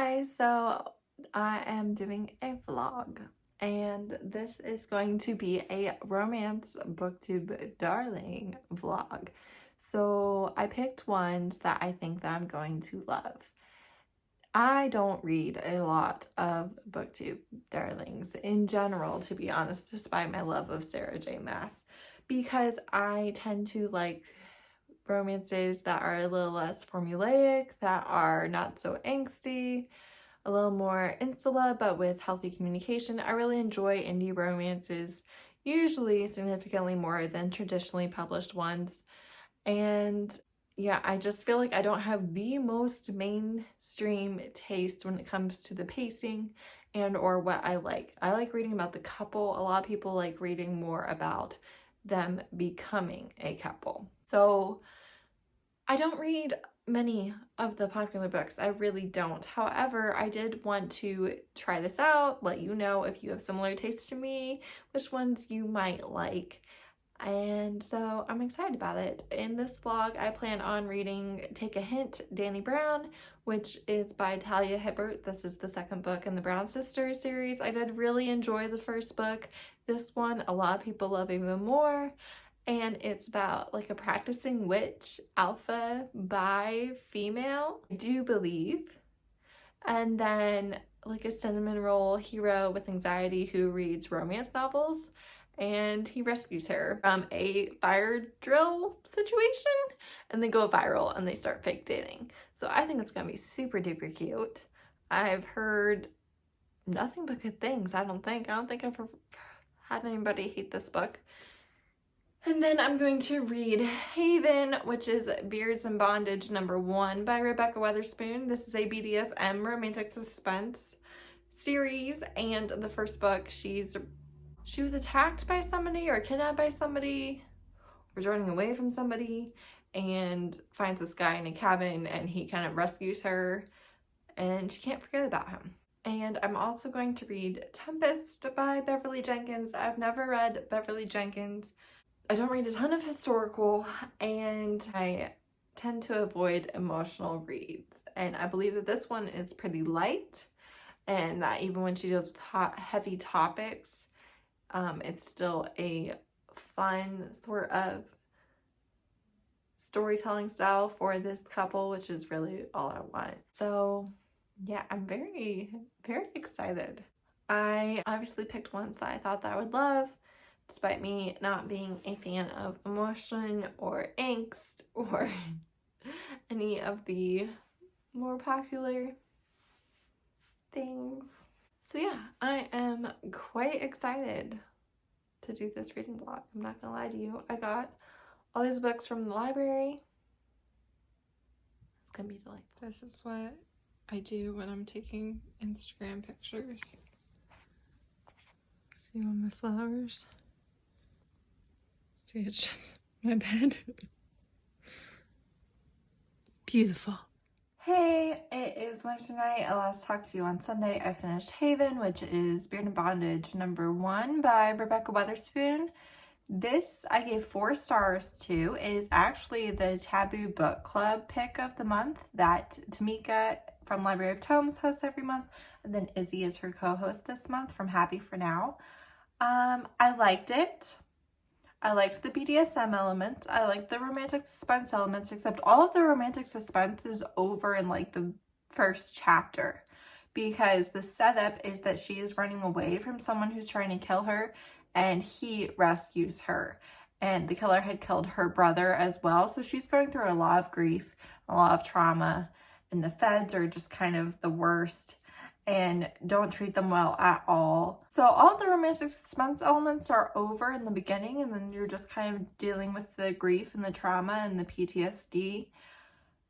Hi, so I am doing a vlog, and this is going to be a romance booktube darling vlog. So I picked ones that I think that I'm going to love. I don't read a lot of booktube darlings in general, to be honest, despite my love of Sarah J. Maas, because I tend to like romances that are a little less formulaic, that are not so angsty, a little more insular, but with healthy communication. I really enjoy indie romances, usually significantly more than traditionally published ones. And yeah, I just feel like I don't have the most mainstream taste when it comes to the pacing and or what I like. I like reading about the couple. A lot of people like reading more about them becoming a couple. So I don't read many of the popular books. I really don't. However, I did want to try this out, let you know if you have similar tastes to me, which ones you might like. And so I'm excited about it. In this vlog, I plan on reading Take a Hint, Dani Brown, which is by Talia Hibbert. This is the second book in the Brown Sisters series. I did really enjoy the first book. This one, a lot of people love even more. And it's about like a practicing witch, alpha, bi, female, I do believe. And then like a cinnamon roll hero with anxiety who reads romance novels, and he rescues her from a fire drill situation, and they go viral and they start fake dating. So I think it's gonna be super duper cute. I've heard nothing but good things. I don't think I've ever had anybody hate this book. And then I'm going to read Haven, which is Bdsm Bondage #1 by Rebekah Weatherspoon. This is a Bdsm romantic suspense series, and the first book, she was attacked by somebody or kidnapped by somebody, or running away from somebody, and finds this guy in a cabin, and he kind of rescues her, and she can't forget about him. And I'm also going to read Tempest by Beverly Jenkins. I've never read Beverly Jenkins. I don't read a ton of historical, and I tend to avoid emotional reads. And I believe that this one is pretty light, and that even when she deals with heavy topics, it's still a fun sort of storytelling style for this couple, which is really all I want. So yeah, I'm very, very excited. I obviously picked ones that I thought that I would love, despite me not being a fan of emotion or angst or any of the more popular things. So yeah, I am quite excited to do this reading vlog. I'm not gonna lie to you. I got all these books from the library. It's gonna be delightful. This is what I do when I'm taking Instagram pictures. See all my flowers? See, it's just my bed. Beautiful. Hey, it is Wednesday night. I last talked to you on Sunday. I finished Haven, which is Bdsm Bondage #1 by Rebekah Weatherspoon. This I gave 4 stars to. It is actually the Taboo Book Club pick of the month that Tamika from Library of Tomes hosts every month, and then Izzy is her co-host this month from Happy for Now. I liked it. I liked the BDSM elements. I liked the romantic suspense elements, except all of the romantic suspense is over in like the first chapter, because the setup is that she is running away from someone who's trying to kill her, and he rescues her. And the killer had killed her brother as well, so she's going through a lot of grief, a lot of trauma, and the feds are just kind of the worst and don't treat them well at all. So all the romantic suspense elements are over in the beginning, and then you're just kind of dealing with the grief and the trauma and the PTSD.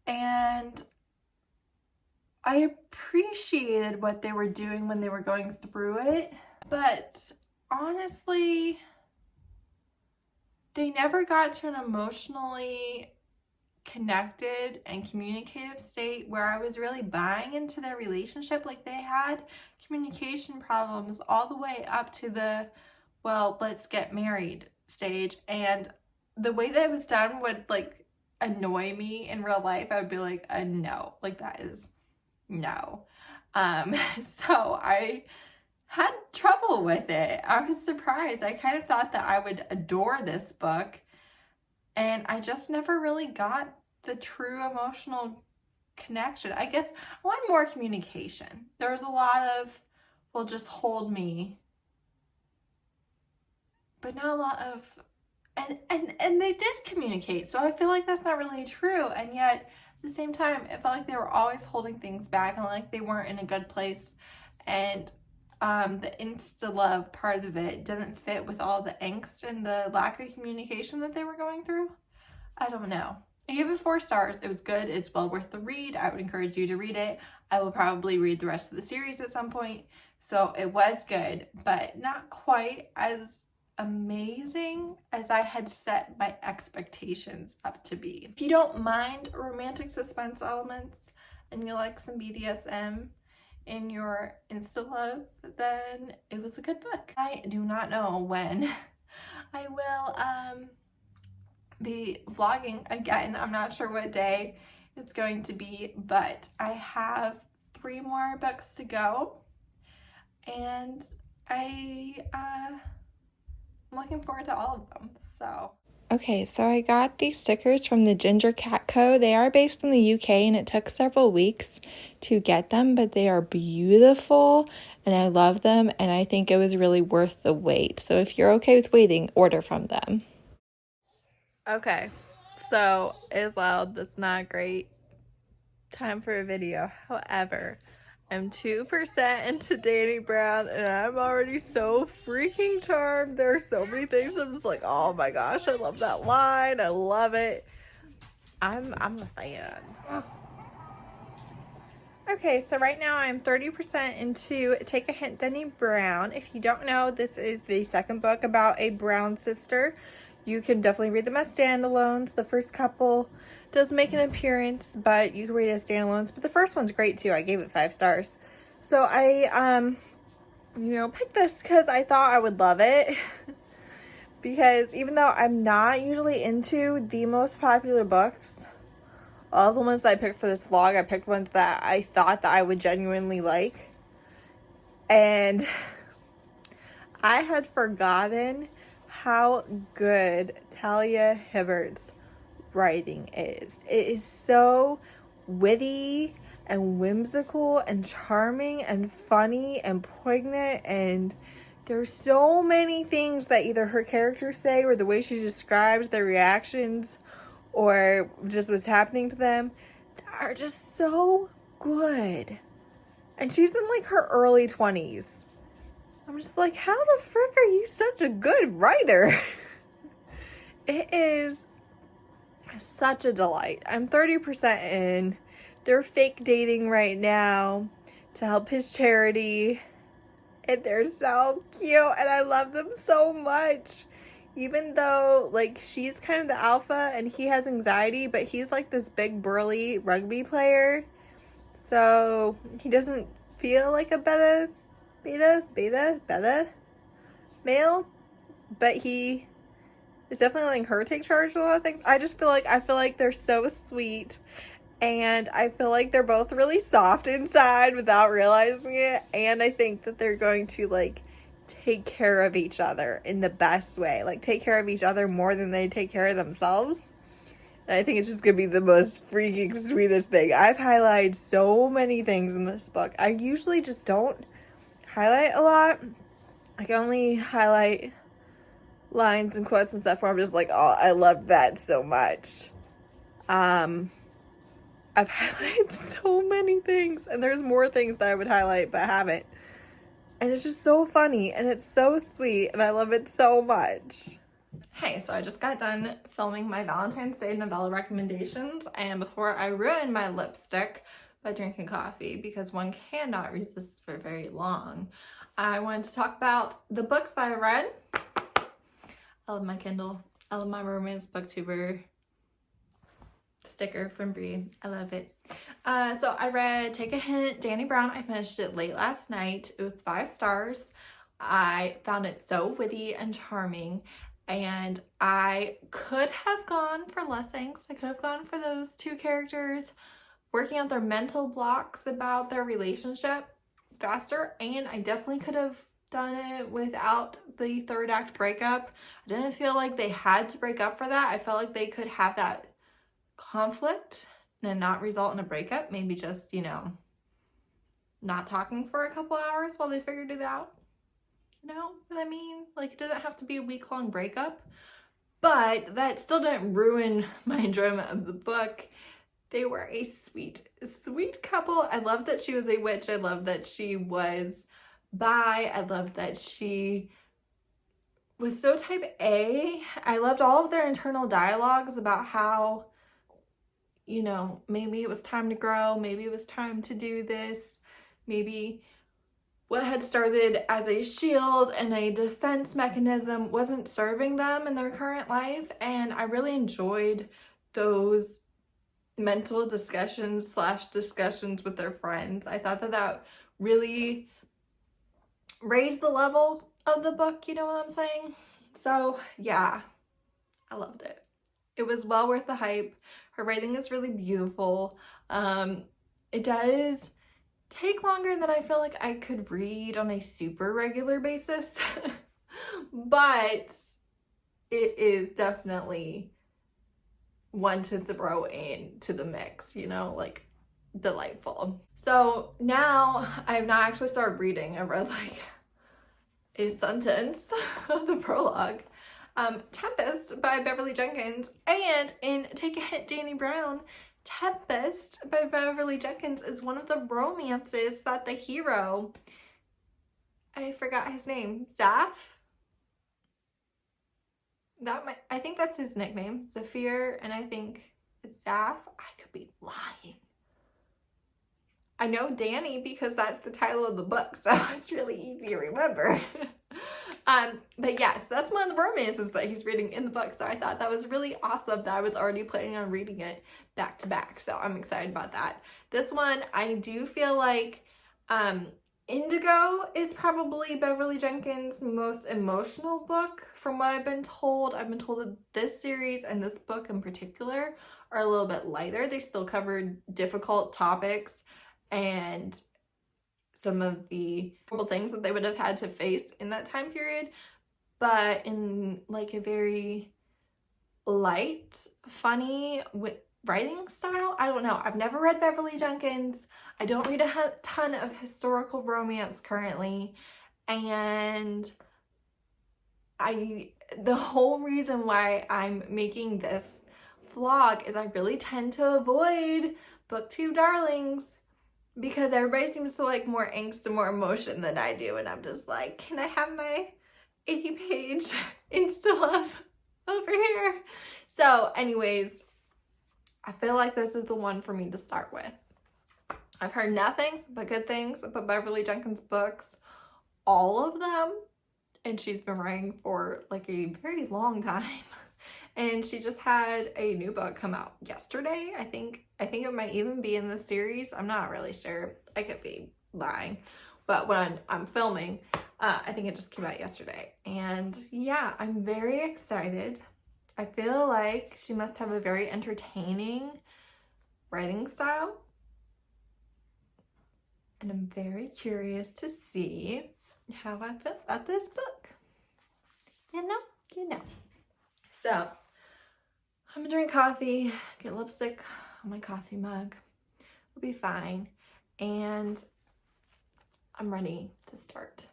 And I appreciated what they were doing when they were going through it, but honestly, they never got to an emotionally connected and communicative state where I was really buying into their relationship. Like, they had communication problems all the way up to the, well, let's get married stage, and the way that it was done would like annoy me in real life. I would be like, no, like that is No. So I had trouble with it. I was surprised. I kind of thought that I would adore this book, and I just never really got the true emotional connection. I guess I want more communication. There was a lot of, well, just hold me, but not a lot of, and they did communicate, so I feel like that's not really true. And yet at the same time, it felt like they were always holding things back and like they weren't in a good place. And the insta love part of it didn't fit with all the angst and the lack of communication that they were going through. I don't know. I gave it 4 stars. It was good. It's well worth the read. I would encourage you to read it. I will probably read the rest of the series at some point. So it was good, but not quite as amazing as I had set my expectations up to be. If you don't mind romantic suspense elements and you like some BDSM in your insta love, then it was a good book. I do not know when I will be vlogging again. I'm not sure what day it's going to be, but I have 3 more books to go, and I'm looking forward to all of them. So okay, so I got these stickers from the Ginger Cat Co. They are based in the UK, and it took several weeks to get them, but they are beautiful and I love them, and I think it was really worth the wait. So if you're okay with waiting, order from them. Okay, so it's loud. That's not great time for a video. However, I'm 2% into Dani Brown, and I'm already so freaking charmed. There are so many things I'm just like, oh my gosh, I love that line. I love it. I'm a fan. Okay, so right now I'm 30% into Take a Hint, Dani Brown. If you don't know, this is the second book about a Brown sister. You can definitely read them as standalones. The first couple does make an appearance, but you can read it as standalones. But the first one's great too. I gave it 5 stars. So I, picked this because I thought I would love it. Because even though I'm not usually into the most popular books, all the ones that I picked for this vlog, I picked ones that I thought that I would genuinely like. And I had forgotten how good Talia Hibbert's writing is. It is so witty and whimsical and charming and funny and poignant, and there's so many things that either her characters say or the way she describes their reactions or just what's happening to them are just so good. And she's in like her early 20s. I'm just like, how the frick are you such a good writer? It is such a delight. I'm 30% in. They're fake dating right now to help his charity. And they're so cute and I love them so much. Even though like she's kind of the alpha and he has anxiety, but he's like this big burly rugby player. So he doesn't feel like a beta male, but he is definitely letting her take charge of a lot of things. I feel like they're so sweet, and I feel like they're both really soft inside without realizing it, and I think that they're going to like take care of each other in the best way, like take care of each other more than they take care of themselves. And I think it's just gonna be the most freaking sweetest thing. I've highlighted so many things in this book. I usually just don't highlight a lot. I can only highlight lines and quotes and stuff where I'm just like, oh, I loved that so much. I've highlighted so many things, and there's more things that I would highlight but haven't. And it's just so funny, and it's so sweet, and I love it so much. Hey, so I just got done filming my Valentine's Day novella recommendations, and before I ruin my lipstick by drinking coffee, because one cannot resist for very long, I wanted to talk about the books that I read. I love my Kindle. I love my romance booktuber sticker from Brie. I love it. So I read Take a Hint, Dani Brown. I finished it late last night. It was 5 stars. I found it so witty and charming, and I could have gone for less angst. I could have gone for those 2 characters, working out their mental blocks about their relationship faster, and I definitely could have done it without the third act breakup. I didn't feel like they had to break up for that. I felt like they could have that conflict and not result in a breakup. Maybe just, you know, not talking for a couple hours while they figured it out. You know what I mean? Like, it doesn't have to be a week-long breakup, but that still didn't ruin my enjoyment of the book. They were a sweet, sweet couple. I love that she was a witch. I love that she was bi. I love that she was so type A. I loved all of their internal dialogues about how, you know, maybe it was time to grow. Maybe it was time to do this. Maybe what had started as a shield and a defense mechanism wasn't serving them in their current life. And I really enjoyed those mental discussions / discussions with their friends. I thought that that really raised the level of the book, you know what I'm saying? So yeah, I loved it. It was well worth the hype. Her writing is really beautiful. It does take longer than I feel like I could read on a super regular basis, but it is definitely one to throw into the mix, you know, like delightful. So now I've not actually started reading. I read like a sentence of the prologue. Tempest by Beverly Jenkins, and in Take a Hit, Dani Brown, Tempest by Beverly Jenkins is one of the romances that the hero, I forgot his name, Zaf? I think that's his nickname, Zafir, and I think it's Zaf. I could be lying. I know Dani because that's the title of the book, so it's really easy to remember. But yes, that's one of the romances that he's reading in the book, so I thought that was really awesome that I was already planning on reading it back to back, so I'm excited about that. This one, I do feel like Indigo is probably Beverly Jenkins' most emotional book from what I've been told. I've been told that this series and this book in particular are a little bit lighter. They still covered difficult topics and some of the horrible things that they would have had to face in that time period, but in like a very light, funny writing style. I don't know. I've never read Beverly Jenkins. I don't read a ton of historical romance currently, and the whole reason why I'm making this vlog is I really tend to avoid booktube darlings because everybody seems to like more angst and more emotion than I do, and I'm just like, can I have my 80-page insta love over here? So anyways, I feel like this is the one for me to start with. I've heard nothing but good things about Beverly Jenkins books, all of them, and she's been writing for like a very long time. And she just had a new book come out yesterday. I think it might even be in the series. I'm not really sure. I could be lying. But when I'm filming, I think it just came out yesterday. And yeah, I'm very excited. I feel like she must have a very entertaining writing style. And I'm very curious to see how I feel about this book. You know. So, I'm gonna drink coffee, get lipstick on my coffee mug. We'll be fine. And I'm ready to start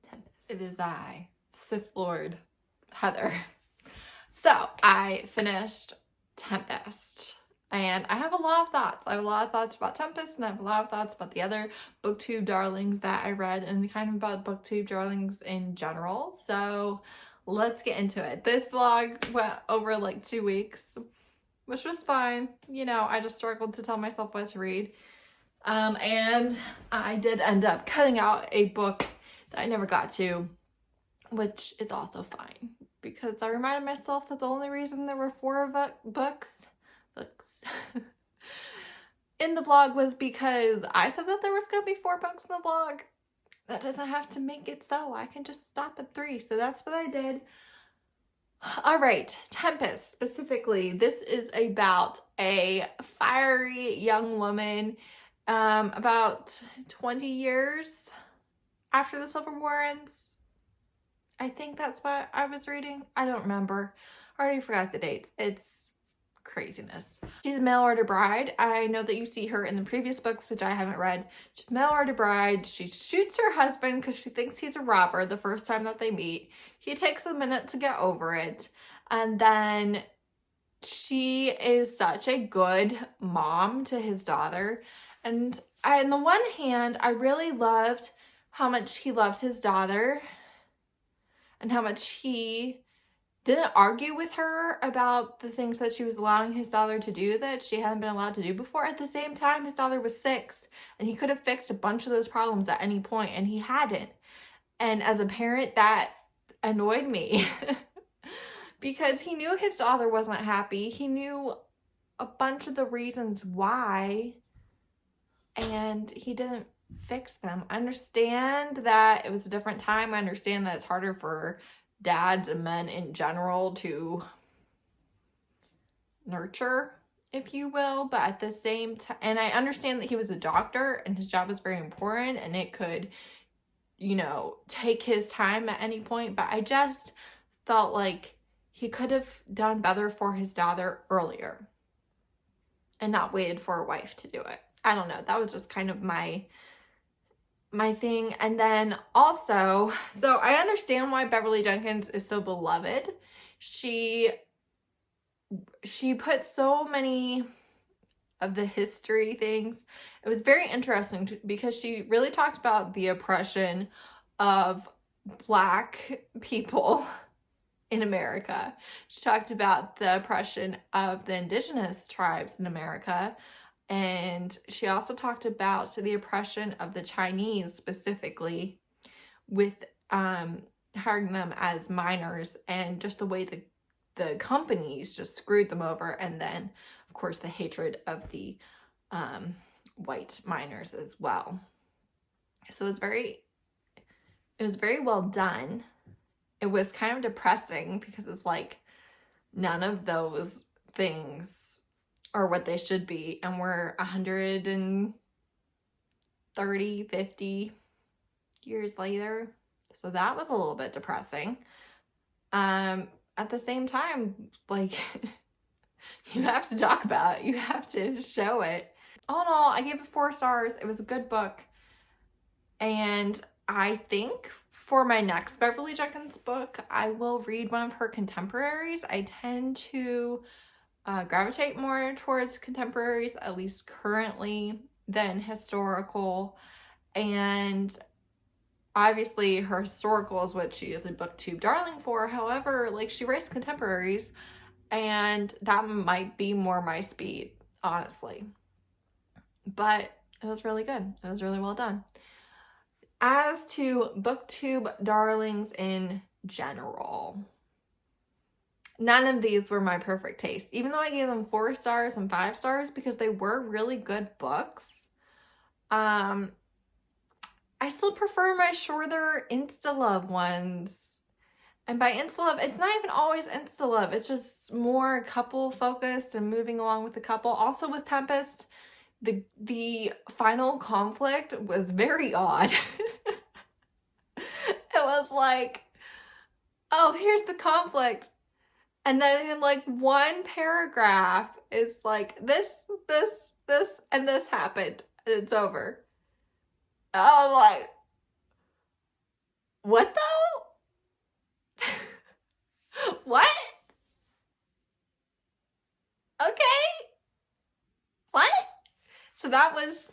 Tempest. It is I, Sith Lord Heather. So, I finished Tempest. And I have a lot of thoughts. I have a lot of thoughts about Tempest, and I have a lot of thoughts about the other booktube darlings that I read, and kind of about booktube darlings in general. So let's get into it. This vlog went over like 2 weeks, which was fine. You know, I just struggled to tell myself what to read. And I did end up cutting out a book that I never got to, which is also fine, because I reminded myself that the only reason there were 4 books in the vlog was because I said that there was gonna be 4 books in the vlog. That doesn't have to make it so. I can just stop at 3. So that's what I did. All right, Tempest specifically. This is about a fiery young woman about 20 years after the Civil War ends. I think that's what I was reading. I don't remember. I already forgot the dates. It's craziness. She's a mail-order bride. I know that you see her in the previous books, which I haven't read. She's a mail-order bride. She shoots her husband because she thinks he's a robber the first time that they meet. He takes a minute to get over it. And then she is such a good mom to his daughter. And on the one hand, I really loved how much he loved his daughter and how much he didn't argue with her about the things that she was allowing his daughter to do that she hadn't been allowed to do before. At the same time, his daughter was 6 and he could have fixed a bunch of those problems at any point and he hadn't. And as a parent, that annoyed me because he knew his daughter wasn't happy. He knew a bunch of the reasons why and he didn't fix them. I understand that it was a different time. I understand that it's harder for dads and men in general to nurture, if you will, but at the same time, and I understand that he was a doctor and his job was very important and it could, you know, take his time at any point, but I just felt like he could have done better for his daughter earlier and not waited for a wife to do it. I don't know. That was just kind of my thing. And then also, so I understand why Beverly Jenkins is so beloved. She put so many of the history things. It was very interesting because she really talked about the oppression of Black people in America. She talked about the oppression of the indigenous tribes in America. And she also talked about the oppression of the Chinese specifically with hiring them as minors and just the way the companies just screwed them over. And then, of course, the hatred of the white minors as well. So it was very well done. It was kind of depressing because it's like none of those things or what they should be, and we're 130, 50 years later. So that was a little bit depressing. At the same time, like, you have to talk about it. You have to show it. All in all, I gave it 4 stars. It was a good book. And I think for my next Beverly Jenkins book, I will read one of her contemporaries. I tend to gravitate more towards contemporaries, at least currently, than historical. And obviously her historical is what she is a booktube darling for. However, like, she writes contemporaries and that might be more my speed, honestly. But it was really good. It was really well done. As to booktube darlings in general, none of these were my perfect taste, even though I gave them 4 stars and 5 stars because they were really good books. I still prefer my shorter insta-love ones. And by insta-love, it's not even always insta-love. It's just more couple focused and moving along with the couple. Also with Tempest, the final conflict was very odd. It was like, oh, here's the conflict. And then in like one paragraph, it's like this, and this happened. And it's over. I was like, what though? What? Okay. What? So that was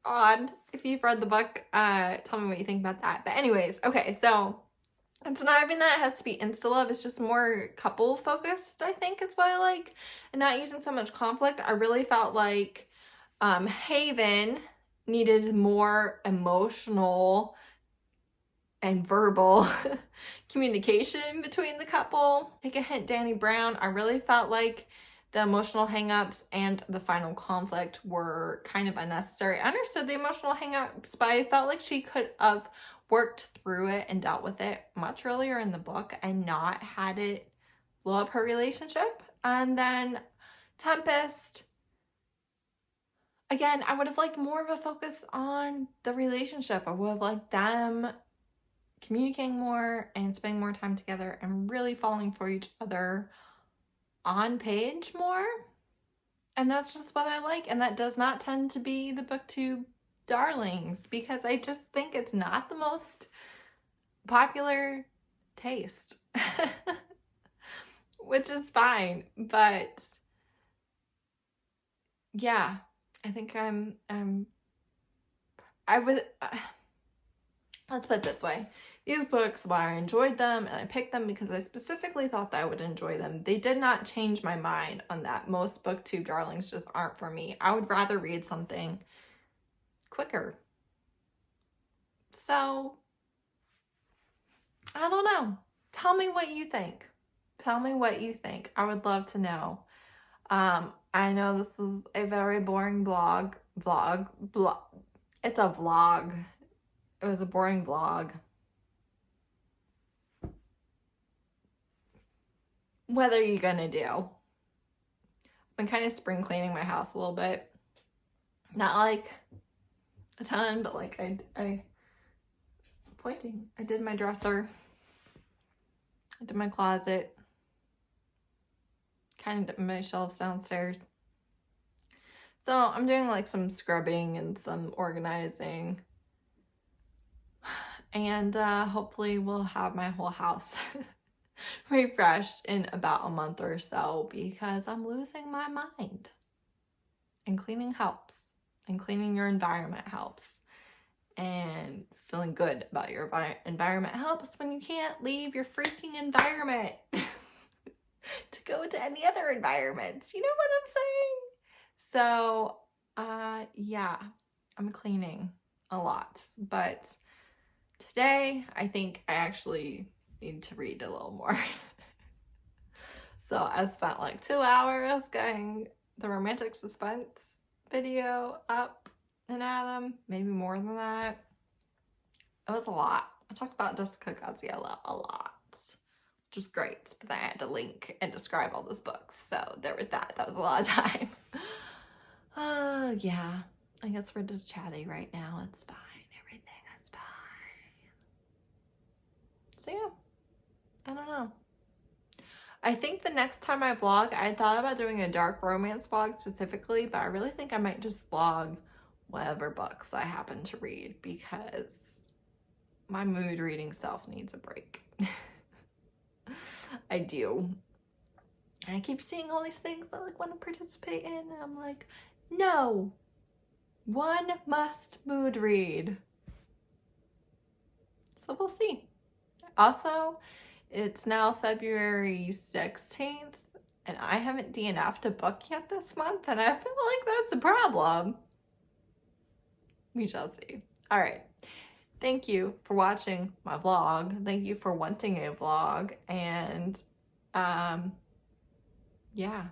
odd. If you've read the book, tell me what you think about that. But anyways, okay, so it's not even that it has to be insta-love. It's just more couple focused, I think, is what I like. And not using so much conflict. I really felt like Haven needed more emotional and verbal communication between the couple. Take a hint, Dani Brown. I really felt like the emotional hangups and the final conflict were kind of unnecessary. I understood the emotional hangups, but I felt like she could have worked through it and dealt with it much earlier in the book and not had it up her relationship. And then Tempest, again, I would have liked more of a focus on the relationship. I would have liked them communicating more and spending more time together and really falling for each other on page more. And that's just what I like. And that does not tend to be the Booktube darlings, because I just think it's not the most popular taste. Which is fine. But yeah, I think let's put it this way. These books, while I enjoyed them and I picked them because I specifically thought that I would enjoy them, they did not change my mind on that. Most Booktube darlings just aren't for me. I would rather read something quicker. So, I don't know. Tell me what you think. Tell me what you think. I would love to know. I know this is a very boring vlog. It's a vlog. It was a boring vlog. What are you gonna do? I've been kind of spring cleaning my house a little bit. Not like a ton, but like I did my dresser. I did my closet. Kind of did my shelves downstairs. So I'm doing like some scrubbing and some organizing. And hopefully we'll have my whole house refreshed in about a month or so, because I'm losing my mind. And cleaning helps. And cleaning your environment helps. And feeling good about your environment helps when you can't leave your freaking environment to go to any other environments. You know what I'm saying? So, yeah, I'm cleaning a lot. But today, I think I actually need to read a little more. So I spent like 2 hours getting the romantic suspense video up and at them, maybe more than that. It was a lot. I talked about Jessica Gaziella a lot, which was great, but then I had to link and describe all those books, so there was that. That was a lot of time. Yeah, I guess we're just chatty right now. It's fine. Everything is fine. So yeah, I don't know. I think the next time I vlog, I thought about doing a dark romance vlog specifically, but I really think I might just vlog whatever books I happen to read, because my mood reading self needs a break. I do. And I keep seeing all these things I like want to participate in, and I'm like, no, one must mood read. So we'll see. Also, it's now February 16th, and I haven't DNF'd a book yet this month, and I feel like that's a problem. We shall see. All right. Thank you for watching my vlog. Thank you for wanting a vlog. And, yeah.